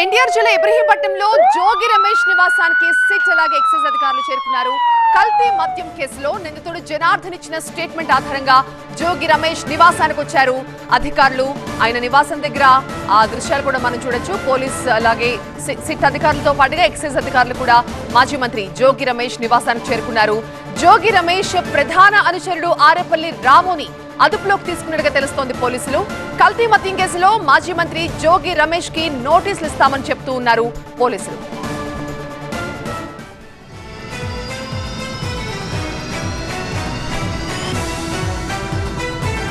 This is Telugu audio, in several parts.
ఎన్టీఆర్ జిల్లా ఇబ్రహీంపట్నంలో జోగి రమేష్ నివాసానికి సిట్ అలాగే ఎక్సైజ్ అధికారులు చేరుకున్నారు. కల్తీ మద్యం కేసులో నిందితుడు జనార్దన్ ఇచ్చిన స్టేట్మెంట్ ఆధారంగా జోగి రమేష్ నివాసానికి వచ్చారు అధికారులు. ఆయన నివాసం దగ్గర ఆ దృశ్యాలు కూడా మనం చూడొచ్చు. పోలీస్ అలాగే సిట్ అధికారులతో పాటుగా ఎక్సైజ్ అధికారులు కూడా మాజీ మంత్రి జోగి రమేష్ నివాసానికి చేరుకున్నారు. జోగి రమేష్ ప్రధాన అనుచరుడు ఆరేపల్లి రాముని అదుపులోకి తీసుకున్నట్టుగా తెలుస్తోంది పోలీసులు. కల్తీ మద్యం కేసులో మాజీ మంత్రి జోగి రమేష్ కి నోటీసులు ఇస్తామని చెప్తూ ఉన్నారు పోలీసులు.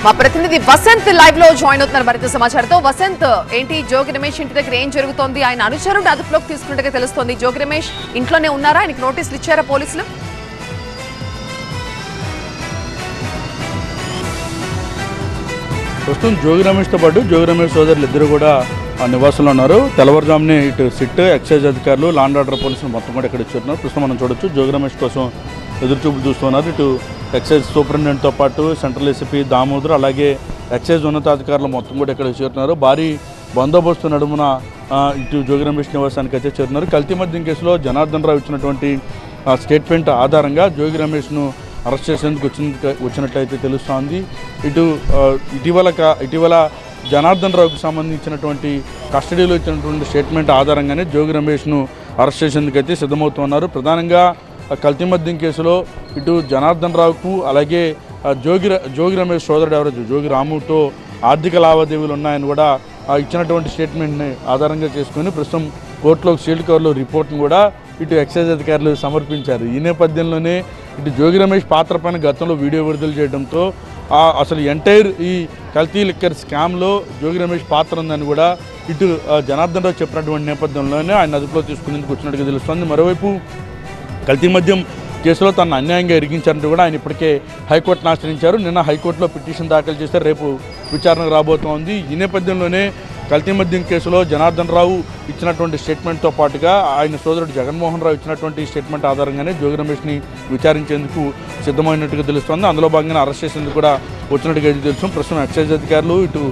మా ప్రతినిధి వసంత్ లైవ్ లో జాయిన్ అవుతున్నారు మరింత సమాచారంతో. వసంత్, ఏంటి జోగి రమేష్ ఇంటి దగ్గర ఏం జరుగుతోంది? ఆయన అనుచరుడు అదుపులోకి తీసుకున్నట్టుగా తెలుస్తోంది. జోగి రమేష్ ఇంట్లోనే ఉన్నారా? ఆయనకి నోటీసులు ఇచ్చారా పోలీసులు? ప్రస్తుతం జోగి రమేష్తో పాటు జోగి రమేష్ సోదరులు ఇద్దరు కూడా నివాసంలో ఉన్నారు. తెల్లవారుజామునే ఇటు సిట్ ఎక్సైజ్ అధికారులు లాండ్ ఆర్డర్ పోలీసులు మొత్తం కూడా ఇక్కడ ఇచ్చున్నారు. ప్రస్తుతం మనం చూడొచ్చు జోగి రమేష్ కోసం ఎదురుచూపులు చూస్తున్నారు. ఇటు ఎక్సైజ్ సూపరింటెండెంట్తో పాటు సెంట్రల్ ఎస్పీ దామోదర్ అలాగే ఎక్సైజ్ ఉన్నతాధికారులు మొత్తం కూడా ఇక్కడ చేరుతున్నారు. భారీ బందోబస్తు నడుమున ఇటు జోగి రమేష్ నివాసానికి అయితే చేరుతున్నారు. కల్తీ మద్యం కేసులో జనార్దన్ రావు ఇచ్చినటువంటి స్టేట్మెంట్ ఆధారంగా జోగి రమేష్ను అరెస్ట్ చేసేందుకు వచ్చినట్లయితే తెలుస్తోంది. ఇటీవల జనార్దన్ రావుకి సంబంధించినటువంటి కస్టడీలో ఇచ్చినటువంటి స్టేట్మెంట్ ఆధారంగానే జోగి రమేష్ను అరెస్ట్ చేసేందుకు అయితే సిద్ధమవుతున్నారు. ప్రధానంగా కల్తీ మద్యం కేసులో ఇటు జనార్దన్ రావుకు అలాగే జోగి రమేష్ సోదరుడు ఎవరైతే జోగి రాముతో ఆర్థిక లావాదేవీలు ఉన్నాయని కూడా ఇచ్చినటువంటి స్టేట్మెంట్ని ఆధారంగా చేసుకుని ప్రస్తుతం కోర్టులో సీల్డ్ కవర్లో రిపోర్ట్ను కూడా ఇటు ఎక్సైజ్ అధికారులు సమర్పించారు. ఈ నేపథ్యంలోనే ఇటు జోగి రమేష్ పాత్ర పైన గతంలో వీడియో విడుదల చేయడంతో అసలు ఎంటైర్ ఈ కల్తీ లిక్కర్ స్కామ్లో జోగి రమేష్ పాత్ర ఉందని కూడా ఇటు జనార్దన్ రావు చెప్పినటువంటి నేపథ్యంలోనే ఆయన అదుపులో తీసుకునేందుకు వచ్చినట్టుగా తెలుస్తోంది. మరోవైపు కల్తీ మద్యం కేసులో తనను అన్యాయంగా ఇరిగించారంటూ కూడా ఆయన ఇప్పటికే హైకోర్టును ఆశ్రయించారు. నిన్న హైకోర్టులో పిటిషన్ దాఖలు చేస్తే రేపు విచారణకు రాబోతోంది. ఈ నేపథ్యంలోనే కల్తీ మద్యం కేసులో జనార్దన్ రావు ఇచ్చినటువంటి స్టేట్మెంట్తో పాటుగా ఆయన సోదరుడు జగన్మోహన్ రావు ఇచ్చినటువంటి స్టేట్మెంట్ ఆధారంగానే జోగి రమేష్ని విచారించేందుకు సిద్ధమైనట్టుగా తెలుస్తోంది. అందులో భాగంగా అరెస్ట్ చేసేందుకు కూడా వచ్చినట్టుగా తెలుసు. ప్రస్తుతం ఎక్సైజ్ అధికారులు ఇటు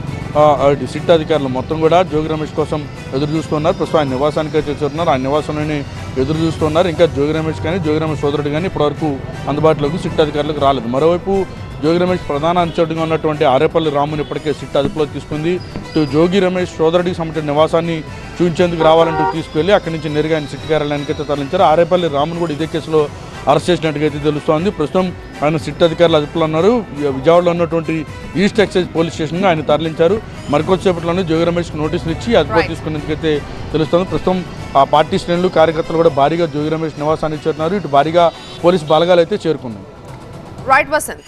సిట్ అధికారులు మొత్తం కూడా జోగి రమేష్ కోసం ఎదురు చూస్తున్నారు. ప్రస్తుతం ఆయన నివాసానికి అయితే చేరుతున్నారు. ఆయన నివాసంలోనే ఎదురు చూస్తున్నారు. ఇంకా జోగి రమేష్ కానీ జోగి రమేష్ సోదరుడు కానీ ఇప్పటివరకు అందుబాటులోకి సిట్ అధికారులకు రాలేదు. మరోవైపు జోగి రమేష్ ప్రధాన అనుచరుడుగా ఉన్నటువంటి ఆరేపల్లి రాముని ఇప్పటికే సిట్ అదుపులో తీసుకుంది. ఇటు జోగి రమేష్ సోదరుడికి సంబంధించిన నివాసాన్ని చూపించేందుకు రావాలంటూ తీసుకువెళ్ళి అక్కడి నుంచి నేరుగా ఆయన సిట్ కార్యాలయానికి అయితే తరలించారు. ఆరేపల్లి రాముని కూడా ఇదే కేసులో అరెస్ట్ చేసినట్టుగా అయితే తెలుస్తోంది. ప్రస్తుతం ఆయన సిట్ అధికారులు అదుపులో ఉన్నారు. విజయవాడలో ఉన్నటువంటి ఈస్ట్ ఎక్సైజ్ పోలీస్ స్టేషన్గా ఆయన తరలించారు. మరికొద్దిసేపట్లోనే జోగి రమేష్కి నోటీసులు ఇచ్చి అదుపులో తీసుకునేందుకైతే తెలుస్తోంది. ప్రస్తుతం ఆ పార్టీ శ్రేణులు కార్యకర్తలు కూడా భారీగా జోగి రమేష్ నివాసానికి చేరుతున్నారు. ఇటు భారీగా పోలీసు బలగాలు అయితే చేరుకున్నాయి. రైట్ వసంత్.